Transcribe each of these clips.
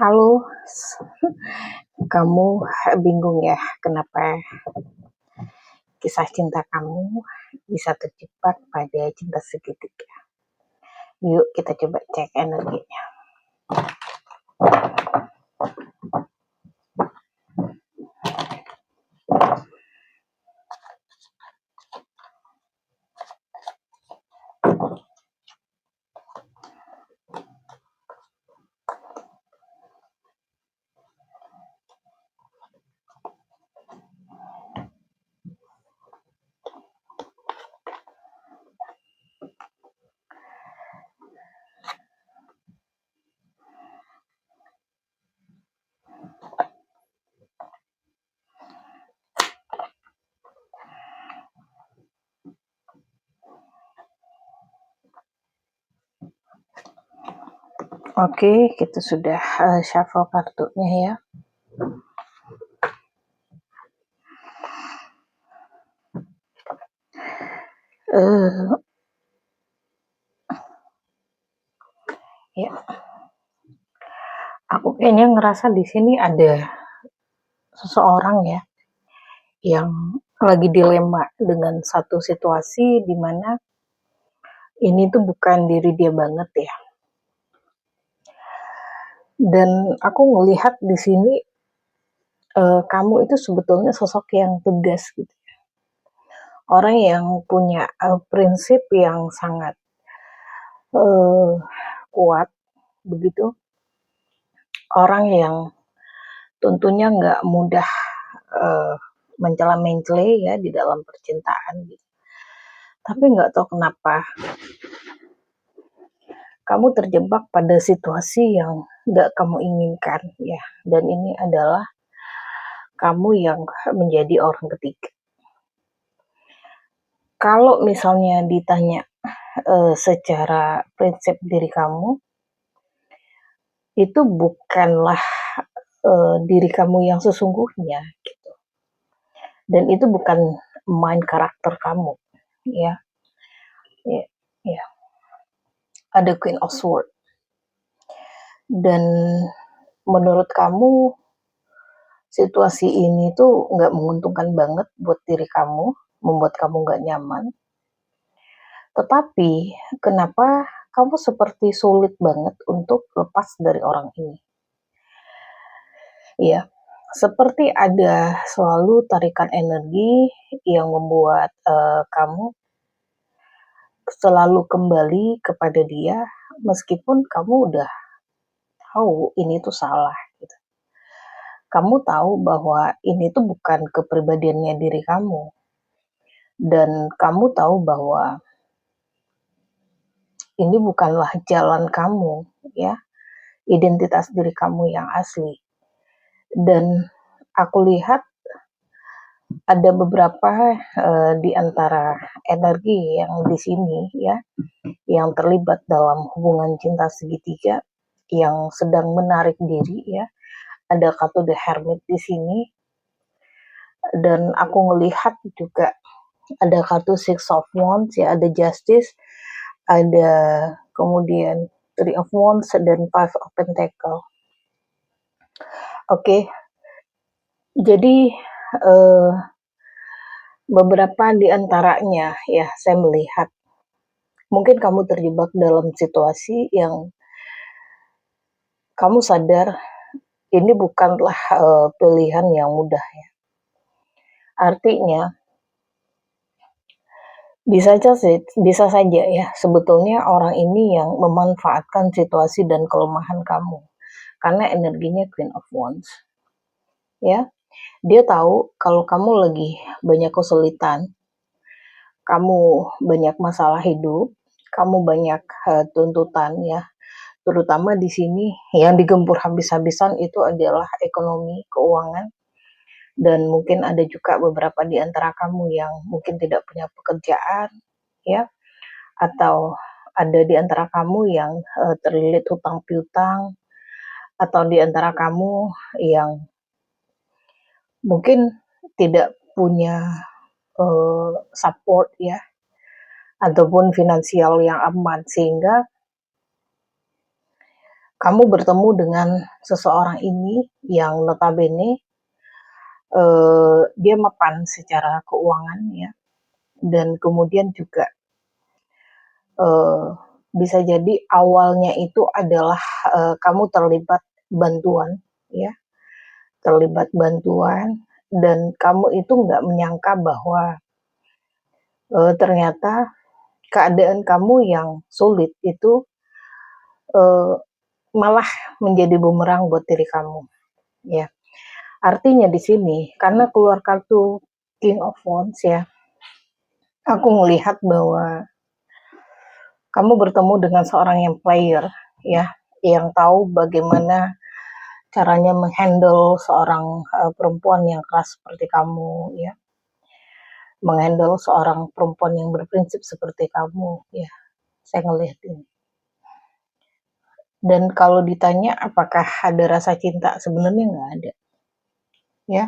Halo, kamu bingung ya kenapa kisah cinta kamu bisa terjebak pada cinta segitiga? Yuk kita coba cek energinya. Oke, kita sudah shuffle kartunya ya. Ya, aku kayaknya ngerasa di sini ada seseorang ya yang lagi dilema dengan satu situasi di mana ini tuh bukan diri dia banget ya. Dan aku melihat di sini kamu itu sebetulnya sosok yang tegas gitu. Orang yang punya prinsip yang sangat uh, kuat begitu. Orang yang tentunya nggak mudah uh, mencela-mencele ya di dalam percintaan gitu. Tapi nggak tahu kenapa kamu terjebak pada situasi yang nggak kamu inginkan ya. Dan ini adalah kamu yang menjadi orang ketiga. Kalau misalnya ditanya secara prinsip diri kamu, itu bukanlah diri kamu yang sesungguhnya gitu. Dan itu bukan main karakter kamu ya. Ya, ya. Ada Queen of Swords. Dan menurut kamu situasi ini tuh nggak menguntungkan banget buat diri kamu, membuat kamu nggak nyaman. Tetapi kenapa kamu seperti sulit banget untuk lepas dari orang ini? Ya, seperti ada selalu tarikan energi yang membuat kamu selalu kembali kepada dia meskipun kamu udah tahu ini tuh salah gitu. Kamu tahu bahwa ini tuh bukan kepribadiannya diri kamu. Dan kamu tahu bahwa ini bukanlah jalan kamu ya, identitas diri kamu yang asli. Dan aku lihat ada beberapa di antara energi yang di sini ya, yang terlibat dalam hubungan cinta segitiga yang sedang menarik diri ya. Ada kartu The Hermit di sini dan aku ngelihat juga ada kartu Six of Wands ya, ada Justice, ada kemudian Three of Wands dan Five of Pentacles. Oke, jadi beberapa di antaranya ya saya melihat mungkin kamu terjebak dalam situasi yang kamu sadar ini bukanlah pilihan yang mudah ya. Artinya bisa saja ya sebetulnya orang ini yang memanfaatkan situasi dan kelemahan kamu karena energinya Queen of Wands ya. Dia tahu kalau kamu lagi banyak kesulitan, kamu banyak masalah hidup, kamu banyak tuntutan ya, terutama di sini yang digempur habis-habisan itu adalah ekonomi, keuangan, dan mungkin ada juga beberapa di antara kamu yang mungkin tidak punya pekerjaan ya, atau ada di antara kamu yang terlilit hutang piutang, atau di antara kamu yang mungkin tidak punya support ya, ataupun finansial yang aman, sehingga kamu bertemu dengan seseorang ini yang notabene dia mapan secara keuangan ya, dan kemudian juga bisa jadi awalnya itu adalah kamu terlibat bantuan ya, terlibat bantuan dan kamu itu nggak menyangka bahwa ternyata keadaan kamu yang sulit itu uh, malah menjadi bumerang buat diri kamu ya. Artinya di sini karena keluar kartu King of Wands ya, aku melihat bahwa kamu bertemu dengan seorang yang player ya, yang tahu bagaimana caranya menghandle seorang perempuan yang keras seperti kamu ya, menghandle seorang perempuan yang berprinsip seperti kamu ya, saya ngelihat ini. Dan kalau ditanya apakah ada rasa cinta, sebenarnya nggak ada ya.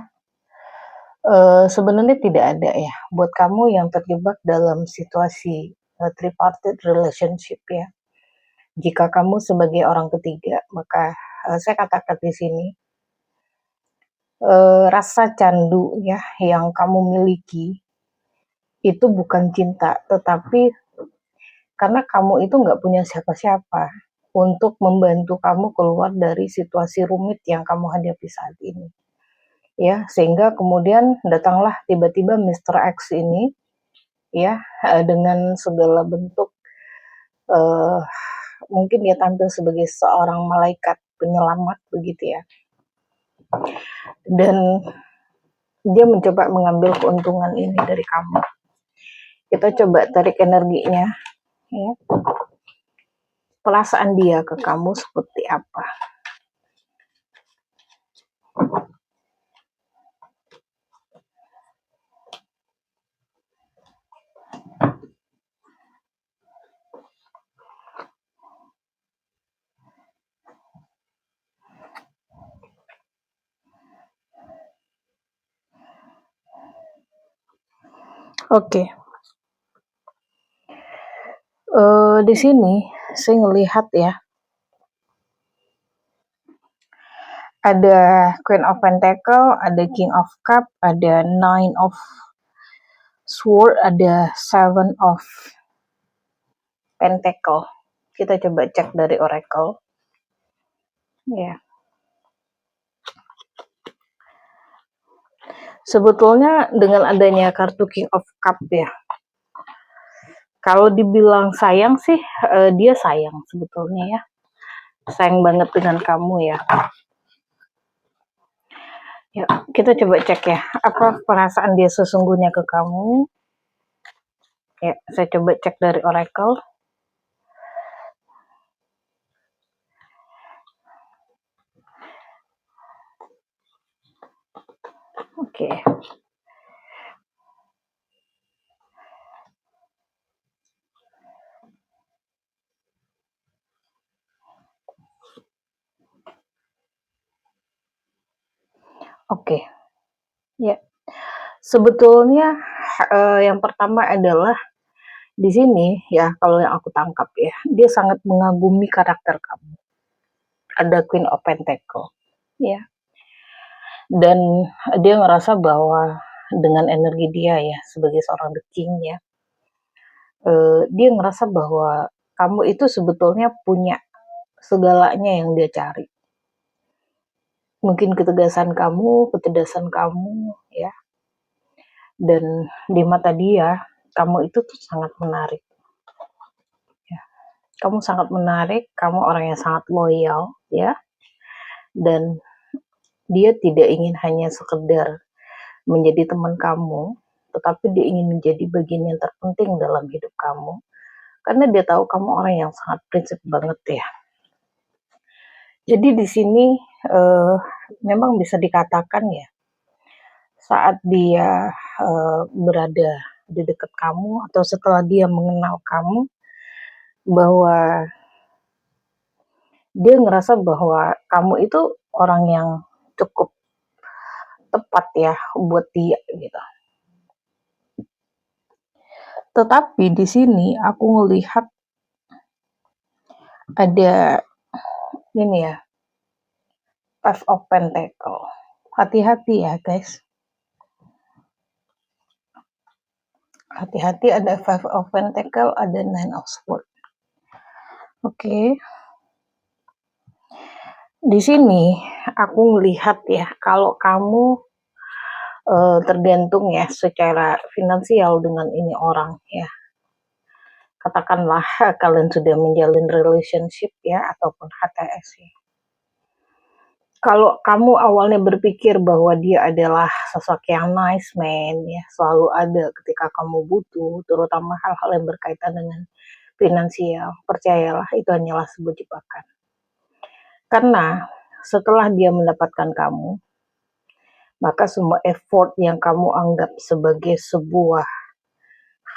Sebenarnya tidak ada ya, buat kamu yang terjebak dalam situasi tripartite relationship ya. Jika kamu sebagai orang ketiga, maka saya katakan di sini rasa candu ya yang kamu miliki itu bukan cinta, tetapi karena kamu itu nggak punya siapa-siapa untuk membantu kamu keluar dari situasi rumit yang kamu hadapi saat ini. Ya, sehingga kemudian datanglah tiba-tiba Mr. X ini ya, dengan segala bentuk uh, mungkin dia tampil sebagai seorang malaikat penyelamat begitu ya, dan dia mencoba mengambil keuntungan ini dari kamu. Kita coba tarik energinya ya, perasaan dia ke kamu seperti apa. Oke, di sini saya ngelihat ya, ada Queen of Pentacle, ada King of Cup, ada Nine of Sword, ada Seven of Pentacle. Kita coba cek dari Oracle. Ya. Sebetulnya dengan adanya kartu King of Cup ya, kalau dibilang sayang sih, dia sayang sebetulnya ya. Sayang banget dengan kamu ya. Ya, kita coba cek ya, apa perasaan dia sesungguhnya ke kamu. Ya, saya coba cek dari Oracle. Oke. Oke. Ya. Sebetulnya yang pertama adalah di sini ya, kalau yang aku tangkap ya, dia sangat mengagumi karakter kamu. Ada Queen of Pentacle ya, dan dia ngerasa bahwa dengan energi dia ya sebagai seorang the king ya, dia ngerasa bahwa kamu itu sebetulnya punya segalanya yang dia cari. Mungkin ketegasan kamu, kecerdasan kamu ya, dan di mata dia kamu itu tuh sangat menarik ya. Kamu sangat menarik, kamu orang yang sangat loyal ya, dan dia tidak ingin hanya sekedar menjadi teman kamu, tetapi dia ingin menjadi bagian yang terpenting dalam hidup kamu. Karena dia tahu kamu orang yang sangat prinsip banget ya. Jadi di sini memang bisa dikatakan ya, saat dia berada di dekat kamu atau setelah dia mengenal kamu, bahwa dia ngerasa bahwa kamu itu orang yang cukup tepat ya buat dia gitu. Tetapi di sini aku ngelihat ada Ini ya, Five of Pentacle. Hati-hati ya guys. Hati-hati, ada Five of Pentacle, ada Nine of Swords. Oke. Di sini aku melihat ya, kalau kamu tergantung ya secara finansial dengan ini orang ya. Katakanlah kalian sudah menjalin relationship ya, ataupun HTS ya. Kalau kamu awalnya berpikir bahwa dia adalah sosok yang nice man ya, selalu ada ketika kamu butuh, terutama hal-hal yang berkaitan dengan finansial, percayalah itu hanyalah sebuah jebakan. Karena setelah dia mendapatkan kamu, maka semua effort yang kamu anggap sebagai sebuah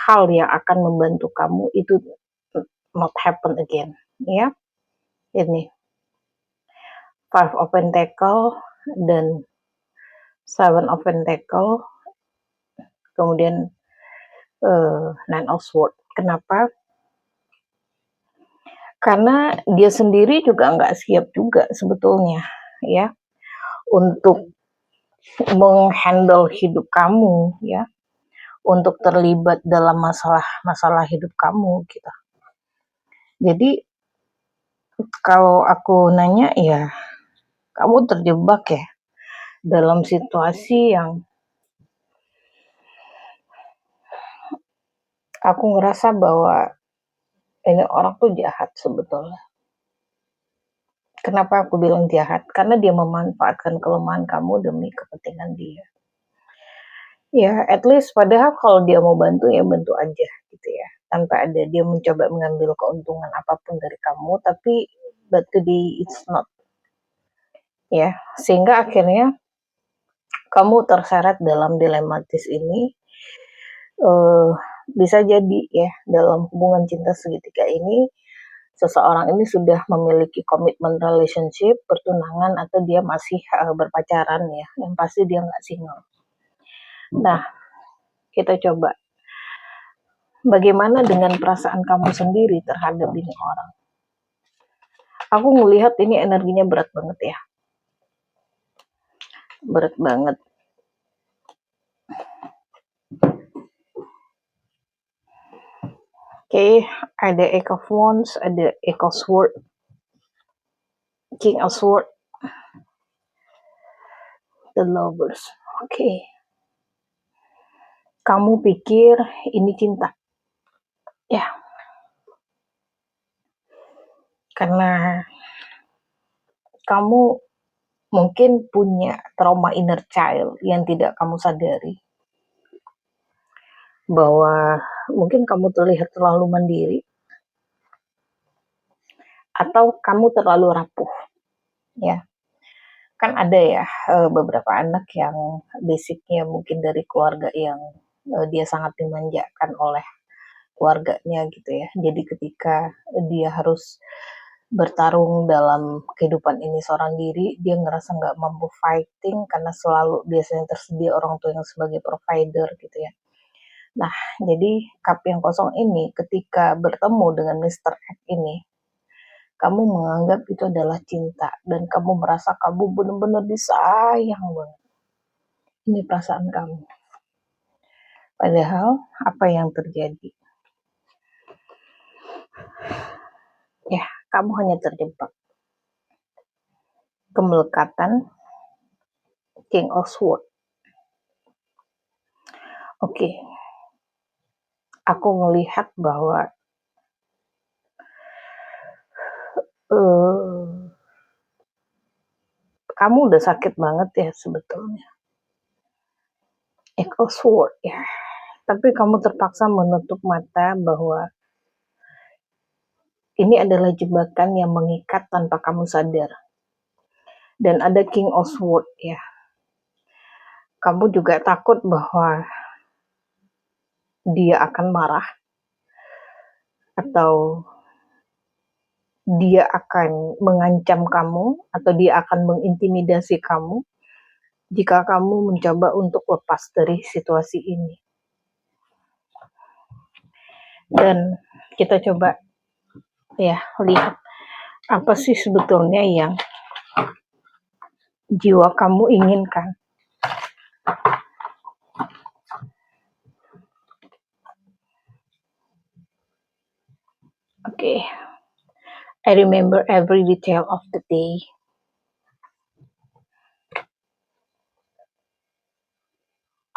hal yang akan membantu kamu itu not happen again, ya. Ini Five of Pentacle dan Seven of Pentacle, kemudian Nine of Swords. Kenapa? Karena dia sendiri juga nggak siap juga sebetulnya, ya, untuk menghandle hidup kamu, ya, untuk terlibat dalam masalah hidup kamu, gitu. Jadi kalau aku nanya ya, kamu terjebak ya dalam situasi yang aku ngerasa bahwa ini orang tuh jahat sebetulnya. Kenapa aku bilang jahat? Karena dia memanfaatkan kelemahan kamu demi kepentingan dia. Ya, at least padahal kalau dia mau bantu ya bantu aja gitu ya. Tanpa ada dia mencoba mengambil keuntungan apapun dari kamu, tapi but today it's not. Ya, sehingga akhirnya kamu terseret dalam dilematis ini. Bisa jadi ya dalam hubungan cinta segitiga ini seseorang ini sudah memiliki komitmen relationship, pertunangan, atau dia masih berpacaran ya, yang pasti dia nggak single. Nah, kita coba bagaimana dengan perasaan kamu sendiri terhadap ini orang. Aku melihat ini energinya berat banget ya, berat banget. Oke, ada Eight of Wands, ada Eight of Swords, King of Swords, The Lovers. Oke. Kamu pikir ini cinta? Ya. Karena kamu mungkin punya trauma inner child yang tidak kamu sadari. Bahwa mungkin kamu terlihat terlalu mandiri, atau kamu terlalu rapuh, ya. Kan ada ya beberapa anak yang basicnya mungkin dari keluarga yang dia sangat dimanjakan oleh keluarganya gitu ya. Jadi ketika dia harus bertarung dalam kehidupan ini seorang diri, dia ngerasa nggak mampu fighting karena selalu biasanya tersedia orang tua yang sebagai provider gitu ya. Nah, jadi cup yang kosong ini ketika bertemu dengan Mr. X ini, kamu menganggap itu adalah cinta dan kamu merasa kamu benar-benar disayang banget. Ini perasaan kamu. Padahal apa yang terjadi? Ya, kamu hanya terjebak. Kemelekatan King of Swords. Oke. Aku melihat bahwa kamu udah sakit banget ya sebetulnya. Eight of Swords ya. Tapi kamu terpaksa menutup mata bahwa ini adalah jebakan yang mengikat tanpa kamu sadar. Dan ada King of Swords ya. Kamu juga takut bahwa dia akan marah atau dia akan mengancam kamu atau dia akan mengintimidasi kamu jika kamu mencoba untuk lepas dari situasi ini. Dan kita coba ya lihat Apa sih sebetulnya yang jiwa kamu inginkan? Okay, I remember every detail of the day.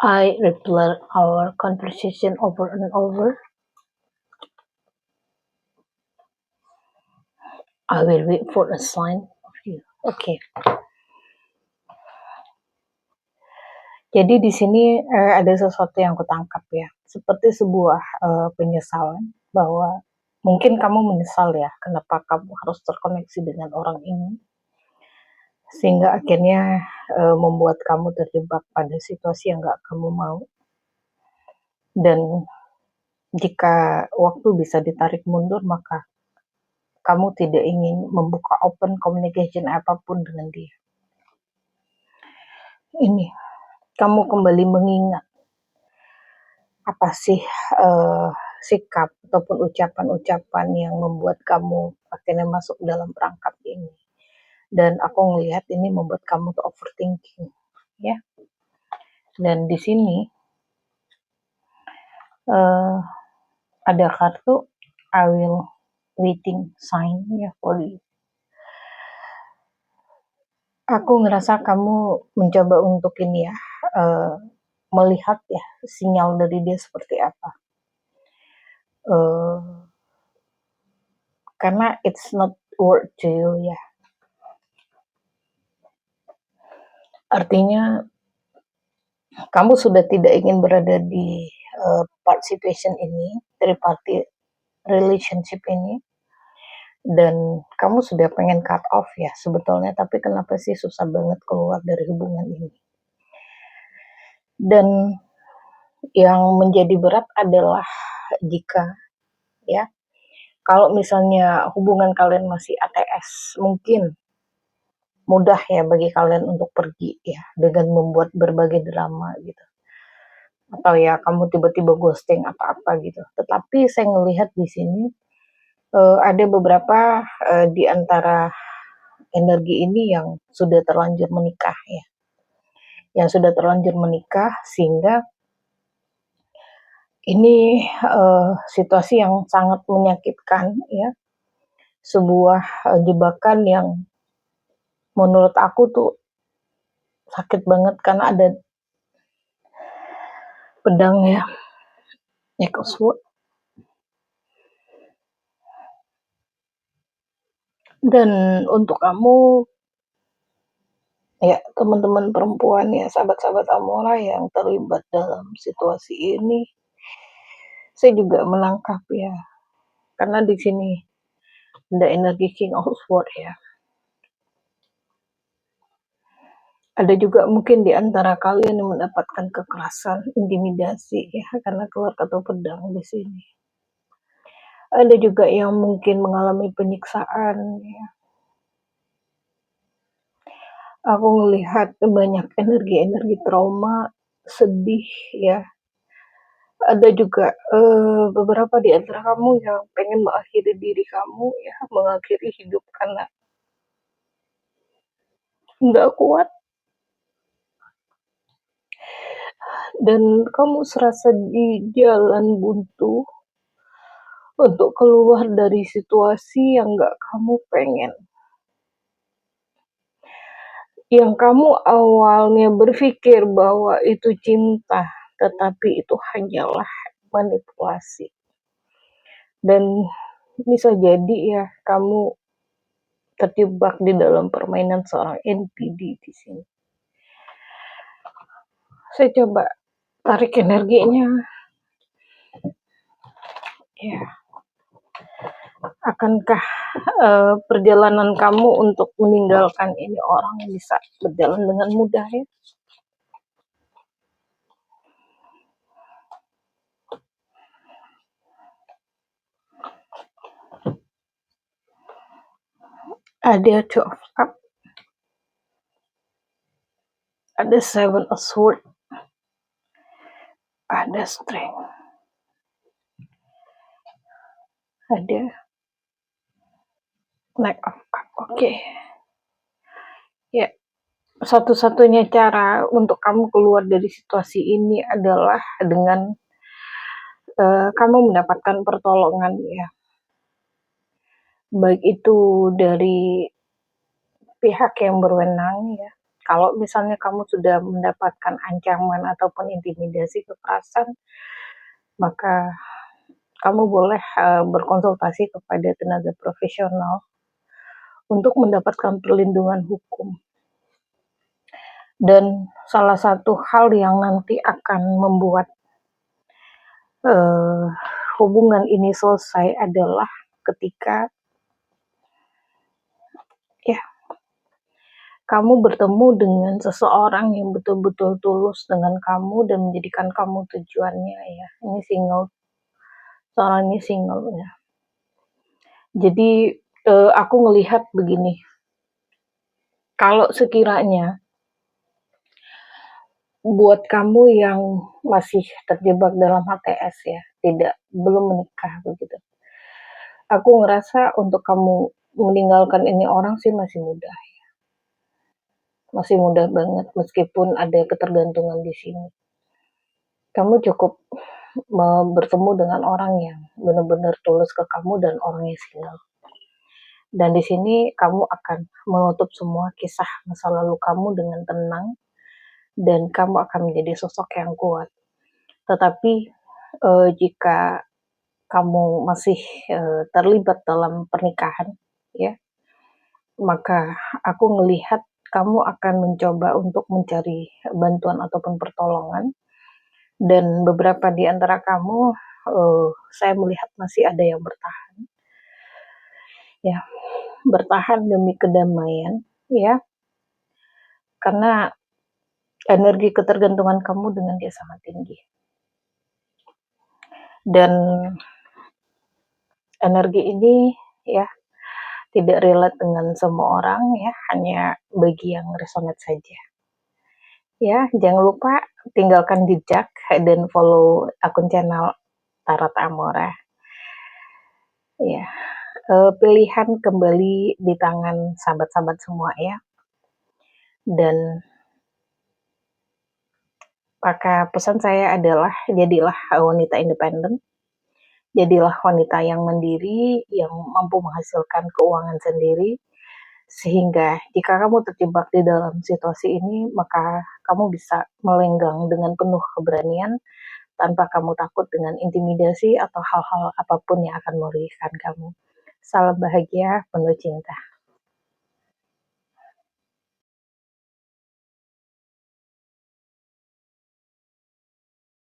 I replay our conversation over and over. I will wait for a sign of you. Oke. Jadi di sini ada sesuatu yang kutangkap ya, seperti sebuah penyesalan bahwa mungkin kamu menyesal ya, kenapa kamu harus terkoneksi dengan orang ini, sehingga akhirnya membuat kamu terjebak pada situasi yang gak kamu mau. Dan jika waktu bisa ditarik mundur, maka kamu tidak ingin membuka open communication apapun dengan dia. Ini, kamu kembali mengingat apa sih sikap ataupun ucapan-ucapan yang membuat kamu akhirnya masuk dalam perangkap ini. Dan aku ngelihat ini membuat kamu tuh overthinking, ya. Dan di sini ada kartu I will waiting sign ya for you. Aku ngerasa kamu mencoba untuk ini ya, melihat ya sinyal dari dia seperti apa. Karena it's not worth to you ya. Artinya kamu sudah tidak ingin berada di part situation ini, dari party relationship ini, dan kamu sudah pengen cut off ya sebetulnya, tapi kenapa sih susah banget keluar dari hubungan ini. Dan yang menjadi berat adalah jika ya, kalau misalnya hubungan kalian masih ATS, mungkin mudah ya bagi kalian untuk pergi ya dengan membuat berbagai drama gitu. Atau ya kamu tiba-tiba ghosting apa-apa gitu. Tetapi saya ngelihat di sini ada beberapa di antara energi ini yang sudah terlanjur menikah ya. Yang sudah terlanjur menikah sehingga ini situasi yang sangat menyakitkan ya. Sebuah jebakan yang menurut aku tuh sakit banget karena ada pedang ya. Neck of Swords. Dan untuk kamu ya teman-teman perempuan ya, sahabat-sahabat Amora yang terlibat dalam situasi ini, saya juga menangkap ya, karena di sini ada energi King of Swords ya. Ada juga mungkin di antara kalian yang mendapatkan kekerasan, intimidasi ya, karena keluar kartu pedang di sini. Ada juga yang mungkin mengalami penyiksaan ya. Aku melihat banyak energi-energi trauma, sedih ya. Ada juga beberapa di antara kamu yang pengen mengakhiri diri kamu ya, mengakhiri hidup karena nggak kuat. Dan kamu serasa di jalan buntu untuk keluar dari situasi yang nggak kamu pengen. Yang kamu awalnya berpikir bahwa itu cinta, tetapi itu hanyalah manipulasi. Dan bisa jadi ya kamu terjebak di dalam permainan seorang NPD di sini. Saya coba tarik energinya. Ya. Akankah perjalanan kamu untuk meninggalkan ini orang bisa berjalan dengan mudah ya? Ada Two of Cups, ada Seven of Swords, ada Strength, ada Knight of Cup, oke. Ya, satu-satunya cara untuk kamu keluar dari situasi ini adalah dengan kamu mendapatkan pertolongan ya. Baik itu dari pihak yang berwenang ya. Kalau misalnya kamu sudah mendapatkan ancaman ataupun intimidasi kekerasan, maka kamu boleh berkonsultasi kepada tenaga profesional untuk mendapatkan perlindungan hukum. Dan salah satu hal yang nanti akan membuat uh, hubungan ini selesai adalah ketika ya kamu bertemu dengan seseorang yang betul-betul tulus dengan kamu dan menjadikan kamu tujuannya ya. Ini single, seorang ini single ya. Jadi aku ngelihat begini, kalau sekiranya buat kamu yang masih terjebak dalam HTS ya, belum menikah begitu. Aku ngerasa untuk kamu meninggalkan ini orang sih masih mudah. Masih mudah banget meskipun ada ketergantungan di sini. Kamu cukup bertemu dengan orang yang benar-benar tulus ke kamu dan orangnya single. Dan di sini kamu akan menutup semua kisah masa lalu kamu dengan tenang dan kamu akan menjadi sosok yang kuat. Tetapi jika kamu masih terlibat dalam pernikahan, ya, maka aku melihat kamu akan mencoba untuk mencari bantuan ataupun pertolongan, dan beberapa di antara kamu saya melihat masih ada yang bertahan, ya, bertahan demi kedamaian, ya, karena energi ketergantungan kamu dengan dia sangat tinggi. Dan energi ini ya tidak relate dengan semua orang ya, hanya bagi yang resonate saja. Ya, jangan lupa tinggalkan jejak dan follow akun channel Tarot Amora. Ya, pilihan kembali di tangan sahabat-sahabat semua ya. Dan maka pesan saya adalah jadilah wanita independen. Jadilah wanita yang mandiri, yang mampu menghasilkan keuangan sendiri, sehingga jika kamu terjebak di dalam situasi ini, maka kamu bisa melenggang dengan penuh keberanian, tanpa kamu takut dengan intimidasi atau hal-hal apapun yang akan merugikan kamu. Salam bahagia, penuh cinta.